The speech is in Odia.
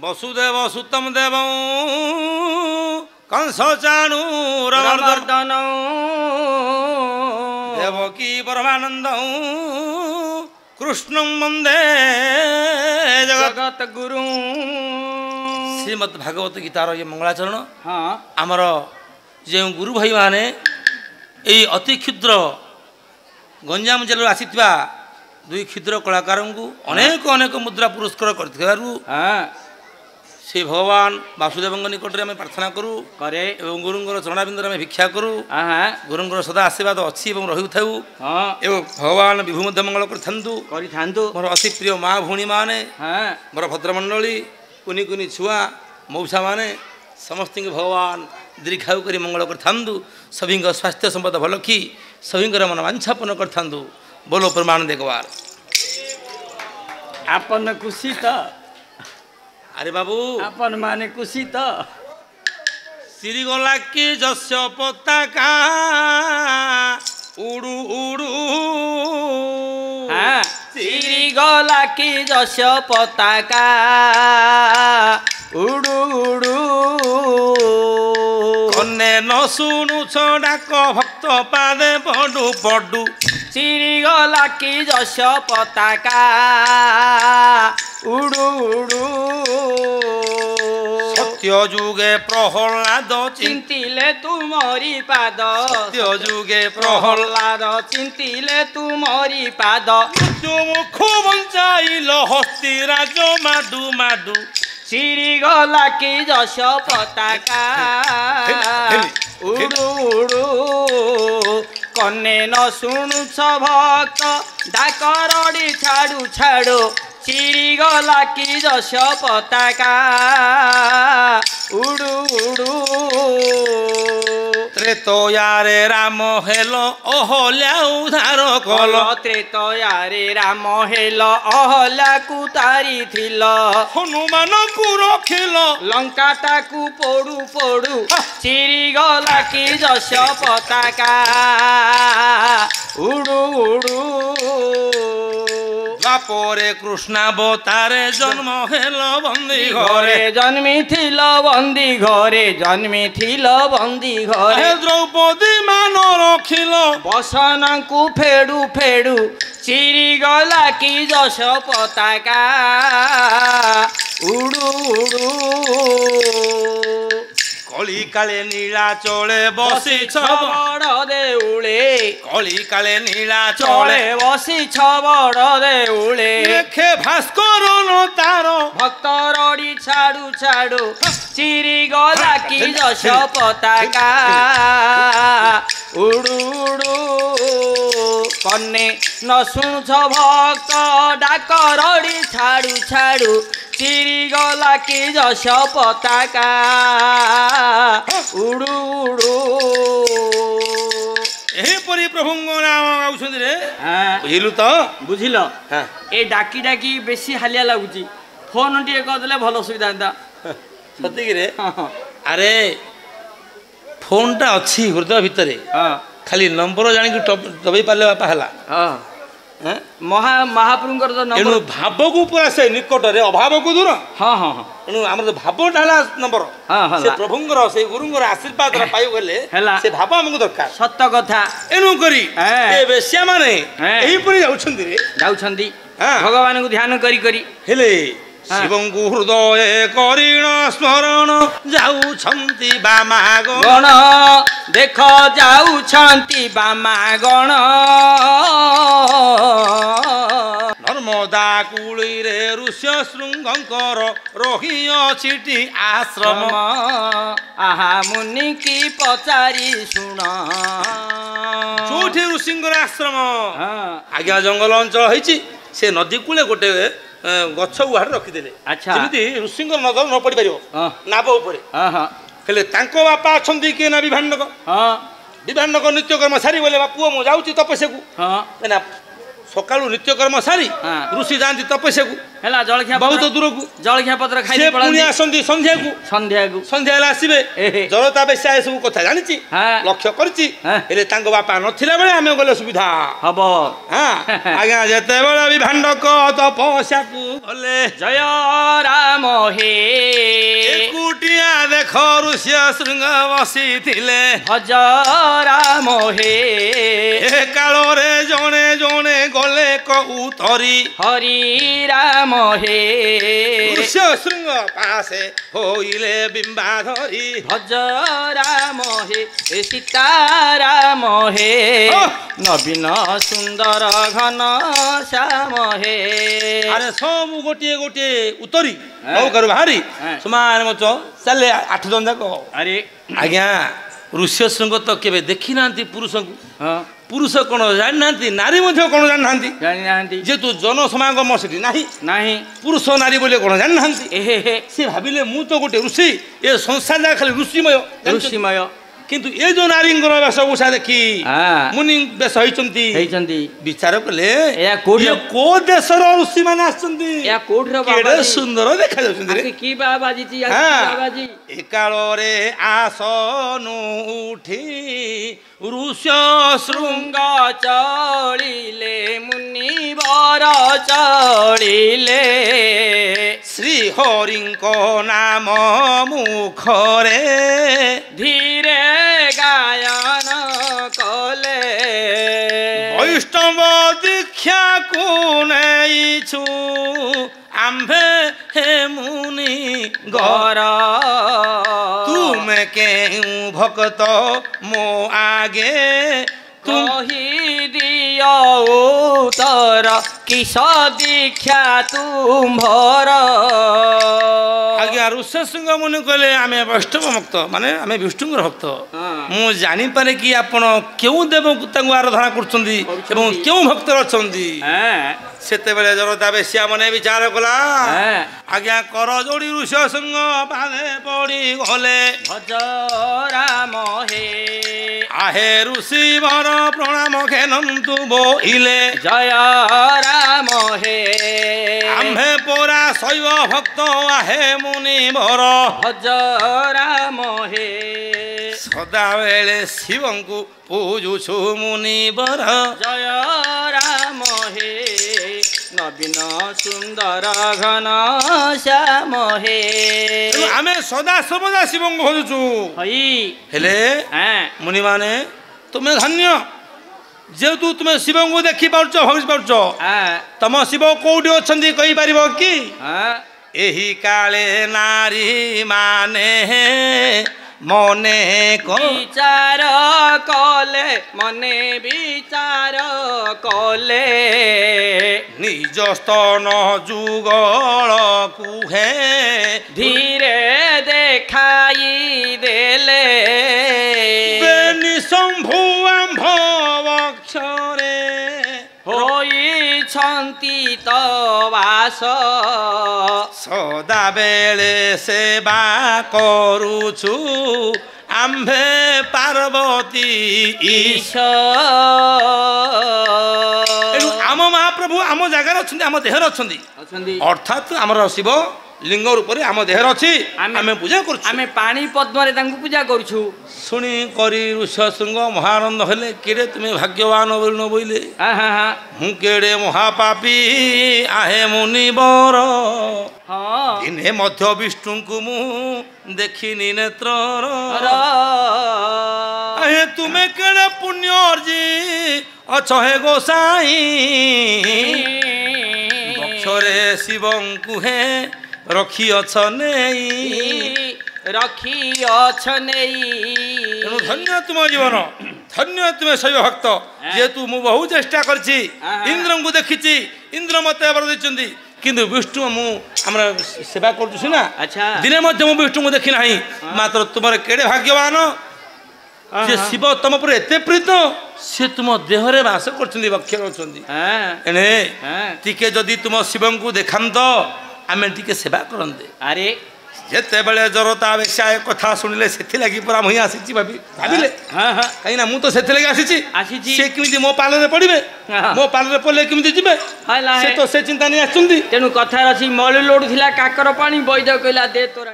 ବସୁଦେବ ସୁତମ ଦେବ କଂସ ଚାଣୁରମର୍ଦ୍ଦନ ଦେବକୀ ପରମାନନ୍ଦ କୃଷ୍ଣ ବନ୍ଦେ ଜଗତ ଗୁରୁ। ଶ୍ରୀମଦ୍ ଭାଗବତ ଗୀତାର ଏ ମଙ୍ଗଳାଚରଣ ଆମର ଯେଉଁ ଗୁରୁ ଭାଇମାନେ ଏଇ ଅତି କ୍ଷୁଦ୍ର ଗଞ୍ଜାମ ଜିଲ୍ଲାରୁ ଆସିଥିବା ଦୁଇ କ୍ଷୁଦ୍ର କଳାକାରଙ୍କୁ ଅନେକ ଅନେକ ମୁଦ୍ରା ପୁରସ୍କାର କରିଥିବାରୁ ସେ ଭଗବାନ ବାସୁଦେବଙ୍କ ନିକଟରେ ଆମେ ପ୍ରାର୍ଥନା କରୁ ଏବଂ ଗୁରୁଙ୍କର ଚରଣାବିନ୍ଦରେ ଆମେ ଭିକ୍ଷା କରୁ। ଗୁରୁଙ୍କର ସଦା ଆଶୀର୍ବାଦ ଅଛି ଏବଂ ରହିଥାଉ ଏବଂ ଭଗବାନ ବିଭୁ ମଧ୍ୟ ମଙ୍ଗଳ କରିଥାନ୍ତୁ। ମୋର ଅତି ପ୍ରିୟ ମା ଭଉଣୀମାନେ, ମୋର ଭଦ୍ରମଣ୍ଡଳୀ, କୁନି କୁନି ଛୁଆ ମଉସାମାନେ ସମସ୍ତଙ୍କୁ ଭଗବାନ ଦୀର୍ଘାୟୁ କରି ମଙ୍ଗଳ କରିଥାନ୍ତୁ। ସଭିଙ୍କ ସ୍ୱାସ୍ଥ୍ୟ ସମ୍ପଦ ଭଲ କି ସଭିଙ୍କର ମନବାଞ୍ଛା ପୂର୍ଣ୍ଣ କରିଥାନ୍ତୁ। ବୋଲୋ ପ୍ରମାଣ ଦେଗବାର ଆପଣ ଖୁସି ତ? ଆରେ ବାବୁ ଆପଣ ମାନେ ଖୁସି ତ? ଶ୍ରୀଗଲା କି ଯଶ ପତାକା ଉଡୁ ଉଡୁ ଶ୍ରୀଗଲା କି ଯଶ ପତାକା ଉଡୁ ଉଡୁ କନେ ନ ଶୁଣୁଛ ଡାକ ଭକ୍ତ ପାଦେ ପଡୁ ପଡୁ ଶ୍ରୀଗଲା କି ଯଶ ପତାକା ଉଡୁ ଉଡୁ ସତ୍ୟ ଯୁଗେ ପ୍ରହ୍ଲାଦ ଚିନ୍ତିଲେ ତୁମରି ପାଦ ସତ୍ୟ ଯୁଗେ ପ୍ରହ୍ଲାଦ ଚିନ୍ତିଲେ ତୁମରି ପାଦ ମୁଖ ବଞ୍ଚାଇଲ ହସ୍ତିରାଜ ମାଡୁ ମାଡୁ ଶ୍ରୀଗଲା କି ଯଶ ପତାକା ଉଡୁ ଉଡୁ କନେ ନ ଶୁଣୁଛ ଭକ୍ତ ଡାକରଡ଼ି ଛାଡୁ ଛାଡୁ ଶ୍ରୀଗଲା କି ଯଶ ପତାକା ଉଡୁ ଉଡୁ ତ୍ରେତୟାରେ ରାମ ହେଲ ଅହଲ୍ୟା ଉଦ୍ଧାର କଲ ତ୍ରେତୟାରେ ରାମ ହେଲ ଅହଲ୍ୟାକୁ ତାରିଥିଲ ହନୁମାନଙ୍କୁ ରଖିଲ ଲଙ୍କାଟାକୁ ପୋଡୁ ପୋଡୁ ଶ୍ରୀଗଲା କି ଯଶ ପତାକା ଉଡୁ ଉଡୁ ବାପରେ କୃଷ୍ଣାବତାରେ ଜନ୍ମ ହେଲ ବନ୍ଦୀ ଘରେ ଜନ୍ମିଥିଲ ବନ୍ଦୀ ଘରେ ଜନ୍ମିଥିଲ ବନ୍ଦୀ ଘରେ ଦ୍ରୌପଦୀ ମାନ ରଖିଲ ବସନଙ୍କୁ ଫେଡୁ ଫେଡୁ ଶ୍ରୀଗଲା କି ଯଶ ପତାକା ଉଡୁ ଉଡୁ କଳି କାଳେ ନୀଳାଚଳେ ବସିଛ ବଡ଼ ଦେଉଳେ କଳି କାଳେ ନୀଳାଚଳେ ଚଳେ ବସିଛ ବଡ଼ ଦେଉଳେ ଦେଖେ ଭାସ୍କର ତାର ଭକ୍ତ ରଡ଼ି ଛାଡୁ ଛାଡୁ ଶ୍ରୀଗଲା କି ଯଶ ପତାକା ଉଡୁ ଉଡୁ କନେ ନ ଶୁଣୁଛ ଭକ୍ତ ଡାକ ରଡ଼ି ଛାଡୁ ଛାଡୁ ଶ୍ରୀଗଲା କି ଯଶ ପତାକା ଉଡୁ ଉଡୁ ଏହିପରି ପ୍ରଭୁଙ୍କ ନାମ ଗାଉଛନ୍ତି ରେ ବୁଝିଲୁ ତ? ବୁଝିଲ? ଏ ଡାକି ଡାକି ବେଶୀ ହାଲିଆ ଲାଗୁଛି। ଫୋନ ଟିକେ କରିଦେଲେ ଭଲ ସୁବିଧା ହୁଅନ୍ତା। ସତିକିରେ ଆରେ ଫୋନଟା ଅଛି ହୃଦୟ ଭିତରେ, ଖାଲି ନମ୍ବର ଜାଣିକି ଦବେଇ ପାରିଲେ ବାପା ହେଲା। ମହାପ୍ରଭୁଙ୍କର ତେଣୁ ଭାବକୁ ପୁରା ସେ ନିକଟରେ ଅଭାବକୁ ଦୂର। ତେଣୁ ଆମର ଭାବଟା ହେଲା ନମ୍ବର। ସେ ପ୍ରଭୁଙ୍କର ସେଇ ଗୁରୁଙ୍କର ଆଶୀର୍ବାଦ ପାଇଗଲେ ସେ ଭାବ ଆମକୁ ଦରକାର। ସତ କଥା। ଏଣୁ କରି ବେଶ୍ୟା ମାନେ ଏହିପରି ଯାଉଛନ୍ତି ଭଗବାନଙ୍କୁ ଧ୍ୟାନ କରି କରି ହେଲେ ଶିବଙ୍କୁ ହୃଦୟ କରିଣ ସ୍ମରଣ ଯାଉଛନ୍ତି ବାମାଗଣ ଦେଖ ଯାଉଛନ୍ତି ବାମାଗଣ ନର୍ମଦା କୂଳରେ ଋଷ୍ୟ ଶୃଙ୍ଗଙ୍କର ରହିଅଛିଟି ଆଶ୍ରମ ଆହା ମୁନି କି ପଚାରି ଶୁଣ ଯୋଉଠି ଋଷିଙ୍କର ଆଶ୍ରମ ଆଜ୍ଞା ଜଙ୍ଗଲ ଅଞ୍ଚଳ ହେଇଛି ସେ ନଦୀ କୂଳେ ଗୋଟେ ଗଛ ଗୁହାଡ ରଖିଦେଲେ ଯେମିତି ଋଷିଙ୍କର ନଜର ନ ପଡିପାରିବ ନାବ ଉପରେ। ହେଲେ ତାଙ୍କ ବାପା ଅଛନ୍ତି କିଏ ନା ବିଭାଣ୍ଡକ। ବିଭାଣ୍ଡକ ନିତ୍ୟକର୍ମ ସାରି ବୋଲେ ପୁଅ ମୁଁ ଯାଉଛି ତପସ୍ୟାକୁ। ସକାଳୁ ନିତ୍ୟକର୍ମ ସାରି ଋଷି ଯାଆନ୍ତି ତପସ୍ୟାକୁ। ହେଲା ଜଳଖିଆ ବହୁତ ଦୂରକୁ ଜଳଖିଆ ପତ୍ର ଖାଇ ସେ ପୁଣି ଆସନ୍ତି ସନ୍ଧ୍ୟାକୁ ସନ୍ଧ୍ୟା ହେଲେ ଆସିବେ ଜନତା ବେଶା ଏସବୁ କଥା ଜାଣିଛି ଲକ୍ଷ୍ୟ କରିଛି ହେଲେ ତାଙ୍କ ବାପା ନଥିଲା ବେଳେ ଆମେ ଗଲେ ସୁବିଧା ହବ ଆଜ୍ଞା ଯେତେବେଳେ ବି ଭାଣ୍ଡକ ତପସ୍ୟାକୁ ଗଲେ ଜୟ ରାମ ହେ ଏକୁଟିଆ ଦେଖ ଋଷ୍ୟ ଶୃଙ୍ଗ ବସିଥିଲେ ଭଜ ରାମ ହେ ଏ କାଳରେ ଜଣେ ଜଣେ ଗଲେ କଉତରି ହରି ରାମ ହେ ଋଷ୍ୟ ଶୃଙ୍ଗ ପାଶେ ହୋଇଲେ ବିମ୍ବାଧରି ଭଜ ରାମ ହେ ସୀତା ରାମ ହେ ନବୀନ ସୁନ୍ଦର ଘନ ଶ୍ୟାମ ହେ ଆରେ ସବୁ ଗୋଟିଏ ଗୋଟିଏ ଉତ୍ତରୀ ନୌକାରୁ ବାହାରି ସମାନ ମତ ଚାଲେ 8 ଜଣ ଯାକ ଆରେ ଆଜ୍ଞା ଋଷ୍ୟ ଶୃଙ୍ଗ ତ କେବେ ଦେଖି ନାହାନ୍ତି ପୁରୁଷଙ୍କୁ ପୁରୁଷ କ'ଣ ଜାଣିନାହାନ୍ତି ନାରୀ ମଧ୍ୟ କ'ଣ ଜାଣିନାହାନ୍ତି ଯେହେତୁ ଜନସମାଗମ ସେଠି ନାହିଁ ପୁରୁଷ ନାରୀ ବୋଲି କ'ଣ ଜାଣିନାହାନ୍ତି ସେ ଭାବିଲେ ମୁଁ ତ ଗୋଟେ ଋଷି ଏ ସଂସାର ଯାକ ଖାଲି ଋଷିମୟ କିନ୍ତୁ ଏ ଯୋଉ ନାରୀଙ୍କର ବେଶଭୂଷା ଦେଖି ମୁନି ବେଶ ହେଇଛନ୍ତି ବିଚାର କଲେ କୋଉ ଦେଶର ଋଷି ମାନେ ଆସିଛନ୍ତି କେଡ଼େ ସୁନ୍ଦର ଦେଖାଯାଉଛନ୍ତି କି ବାବାଜି ଏ କାଳରେ ଆସନୁ ଉଠି ଋଷ୍ୟ ଶୃଙ୍ଗ ଚଳିଲେ ମୁନିବର ଚଳିଲେ ଶ୍ରୀ ହରିଙ୍କ ନାମ ମୁଖରେ ଧୀରେ ଗାୟନ କଲେ ବୈଷ୍ଣବ ଦୀକ୍ଷାକୁ ନେଇଛୁ ଆମ୍ଭେ ହେ ମୁନି ଗର ତୁମେ କେଉଁ ଭକ୍ତ ମୋ ଆଗେ କହି ଦିଅ ଉତ୍ତର କିସ ଦୀକ୍ଷା ତୁମ୍ଭର ଆଜ୍ଞା ଋଷ୍ୟ ଶୃଙ୍ଗ ମୁନି କହିଲେ ଆମେ ବୈଷ୍ଣବ ଭକ୍ତ ମାନେ ଆମେ ବିଷ୍ଣୁଙ୍କର ଭକ୍ତ ମୁଁ ଜାଣିପାରେ କି ଆପଣ କେଉଁ ଦେବଙ୍କୁ ତାଙ୍କୁ ଆରାଧନା କରୁଛନ୍ତି ଏବଂ କେଉଁ ଭକ୍ତର ଅଛନ୍ତି ସେତେବେଳେ ଜନତା ବେଶ୍ୟା ମନେ ବିଚାର କଲା ଆଜ୍ଞା କର ଯୋଡ଼ି ଋଷ୍ୟ ଶୃଙ୍ଗ ପାଦେ ପଡ଼ି ଗଲେ ଭଜ ରାମ ହେ ଆହେ ଋଷି ବର ପ୍ରଣାମ ଘେନନ୍ତୁ ବୋଇଲେ ଜୟ ରାମ ହେ ଆମ୍ଭେ ପରା ଶୈବ ଭକ୍ତ ଆହେ ମୁନି ବର ଭଜ ରାମ ହେ ସଦାବେଳେ ଶିବଙ୍କୁ ପୂଜୁଛୁ ମୁନି ବର ଜୟ ରାମ ହେ ନବୀନ ସୁନ୍ଦର ଘନ ଶ୍ୟାମ ହେ ଆମେ ସଦା ସର୍ବଦା ଶିବଙ୍କୁ ଭଜୁଛୁ ହେଲେ ମୁନି ମାନେ ତୁମେ ଧନ୍ୟ ଯେହେତୁ ତୁମେ ଶିବଙ୍କୁ ଦେଖିପାରୁଛ ଭଜି ପାରୁଛ ତମ ଶିବ କୋଉଠି ଅଛନ୍ତି କହିପାରିବ କି ଏହି କାଳେ ନାରୀ ମାନେ ମନେ ବିଚାର କଲେ ନିଜ ସ୍ତନ ଯୁଗଳ କୁହେ ଧୀରେ ଦେଖାଇ ଦେଲେ ଶମ୍ଭୁ ଆମ୍ଭ ବକ୍ଷରେ ହୋଇଛନ୍ତି ତ ବାସ ସଦାବେଳେ ସେବା କରୁଛୁ ଆମ୍ଭେ ପାର୍ବତୀ ଈଶ ଆମ ମହାପ୍ରଭୁ ଆମ ଜାଗାରେ ଅଛନ୍ତି ଆମ ଦେହରେ ଅଛନ୍ତି ଅର୍ଥାତ୍ ଆମର ଶିବ ଲିଙ୍ଗ ରୂପରେ ଆମ ଦେହରେ ଅଛି ଆମେ ପୂଜା କରୁଛୁ ଆମେ ପାଣି ପଦ୍ମରେ ତାଙ୍କୁ ପୂଜା କରୁଛୁ ଶୁଣି କରି ଋଷ୍ୟ ଶୃଙ୍ଗ ମହାନନ୍ଦ ହେଲେ କେଡ଼େ ତୁମେ ଭାଗ୍ୟବାନ ବୋଲିନ ବୋଇଲେ ମୁଁ କେଡ଼େ ମହାପାପୀ ଆହେ ମୁନିବର ଦିନେ ମଧ୍ୟ ବିଷ୍ଣୁଙ୍କୁ ମୁଁ ଦେଖିନି ନେତ୍ରର ଆହେ ତୁମେ କେଡ଼େ ପୁଣ୍ୟ ଅର୍ଜି ଅଛ ହେ ଗୋସାଇଁ ବକ୍ଷରେ ଶିବଙ୍କୁ ହେ ରଖିଅଛ ନେଇ ତେଣୁ ଧନ୍ୟ ତୁମ ଜୀବନ ଧନ୍ୟ ତୁମେ ଶୈବ ଭକ୍ତ ଯେହେତୁ ମୁଁ ବହୁ ଚେଷ୍ଟା କରିଛି ଇନ୍ଦ୍ରଙ୍କୁ ଦେଖିଛି ଇନ୍ଦ୍ର ମତେ ବର ଦେଇଛନ୍ତି କିନ୍ତୁ ବିଷ୍ଣୁ ମୁଁ ଆମର ସେବା କରୁଛୁ ସିନା ଦିନେ ମଧ୍ୟ ମୁଁ ବିଷ୍ଣୁଙ୍କୁ ଦେଖି ନାହିଁ ମାତ୍ର ତୁମର କେଡ଼େ ଭାଗ୍ୟବାନ ଯେ ଶିବ ତମ ଉପରେ ଏତେ ପ୍ରୀତ ସେ ତୁମ ଦେହରେ ବାସ କରୁଛନ୍ତି ବକ୍ଷରେ ଅଛନ୍ତି ଏଣେ ଟିକେ ଯଦି ତୁମ ଶିବଙ୍କୁ ଦେଖାନ୍ତ ଆମେ ଟିକେ ସେବା କରନ୍ତେ ଆରେ ଯେତେବେଳେ ଜରତା ବେଶା କଥା ଶୁଣିଲେ ସେଥିଲାଗି ପରା ମୁଇଁ ଆସିଛି ଭାବିଲେ କାହିଁକିନା ମୁଁ ତ ସେଥିଲାଗି ଆସିଛି ସେ କେମିତି ମୋ ପାଲରେ ପଡ଼ିବେ ମୋ ପାଲରେ ପଡ଼ିଲେ କେମିତି ଯିବେ ସେ ତ ସେ ଚିନ୍ତା ନେଇ ଆସିଛନ୍ତି ତେଣୁ କଥାରେ ଅଛି ମଳି ଲୋଡୁଥିଲା କାକର ପାଣି ବୈଦ କହିଲା ଦେ ତୋରା